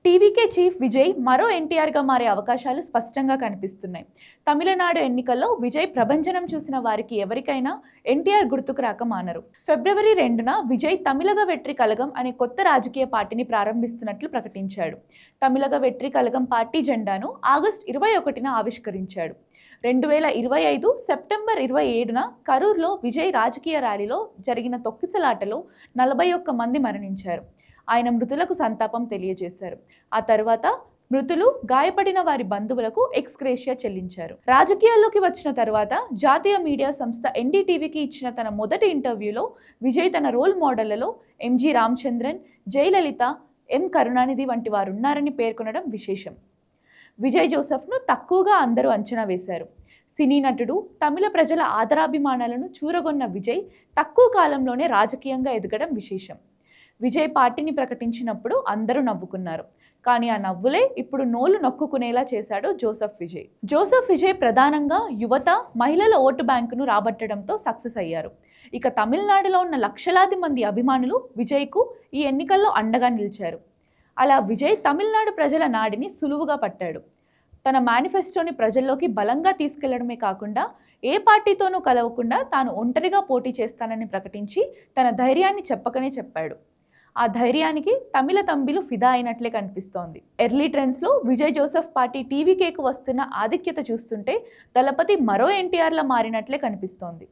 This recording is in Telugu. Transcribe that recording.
టీవీకే చీఫ్ విజయ్ మరో ఎన్టీఆర్గా మారే అవకాశాలు స్పష్టంగా కనిపిస్తున్నాయి. తమిళనాడు ఎన్నికల్లో విజయ్ ప్రభంజనం చూసిన వారికి ఎవరికైనా ఎన్టీఆర్ గుర్తుకు రాక మానరు. ఫిబ్రవరి 2న విజయ్ తమిళగ వెట్రి కళగం అనే కొత్త రాజకీయ పార్టీని ప్రారంభిస్తున్నట్లు ప్రకటించాడు. తమిళగ వెట్రి కళగం పార్టీ జెండాను ఆగస్టు 21న ఆవిష్కరించాడు. 2025 సెప్టెంబర్ 27న కరూర్లో విజయ్ రాజకీయ ర్యాలీలో జరిగిన తొక్కిసలాటలో 41 మంది మరణించారు. ఆయన మృతులకు సంతాపం తెలియజేశారు. ఆ తర్వాత మృతులు, గాయపడిన వారి బంధువులకు ఎక్స్‌గ్రేషియా చెల్లించారు. రాజకీయాల్లోకి వచ్చిన తర్వాత జాతీయ మీడియా సంస్థ ఎన్‌డీటీవీకి ఇచ్చిన తన మొదటి ఇంటర్వ్యూలో విజయ్ తన రోల్ మోడళ్లలో ఎంజీ రామచంద్రన్, జయలలిత, ఎం కరుణానిధి వంటి వారున్నారని పేర్కొనడం విశేషం. విజయ్ జోసెఫ్ను తక్కువగా అందరూ అంచనా వేశారు. సినీ నటుడు, తమిళ ప్రజల ఆదరాభిమానాలను చూరగొన్న విజయ్ తక్కువ కాలంలోనే రాజకీయంగా ఎదగడం విశేషం. విజయ్ పార్టీని ప్రకటించినప్పుడు అందరూ నవ్వుకున్నారు. కానీ ఆ నవ్వులే ఇప్పుడు నోళ్లు నొక్కుకునేలా చేశాడు జోసెఫ్ విజయ్ ప్రధానంగా యువత, మహిళల ఓటు బ్యాంకును రాబట్టడంతో సక్సెస్ అయ్యారు. ఇక తమిళనాడులో ఉన్న లక్షలాది మంది అభిమానులు విజయ్కు ఈ ఎన్నికల్లో అండగా నిలిచారు. అలా విజయ్ తమిళనాడు ప్రజల నాడిని సులువుగా పట్టాడు. తన మేనిఫెస్టోని ప్రజల్లోకి బలంగా తీసుకెళ్లడమే కాకుండా ఏ పార్టీతోనూ కలవకుండా తాను ఒంటరిగా పోటీ చేస్తానని ప్రకటించి తన ధైర్యాన్ని చెప్పకనే చెప్పాడు. ఆ ధైర్యానికి తమిళ తంబిలు ఫిదా అయినట్లే కనిపిస్తోంది. ఎర్లీ ట్రెండ్స్లో విజయ్ జోసెఫ్ పార్టీ టీవీకేకు వస్తున్న ఆధిక్యత చూస్తుంటే దళపతి మరో ఎన్టీఆర్లా మారినట్లే కనిపిస్తోంది.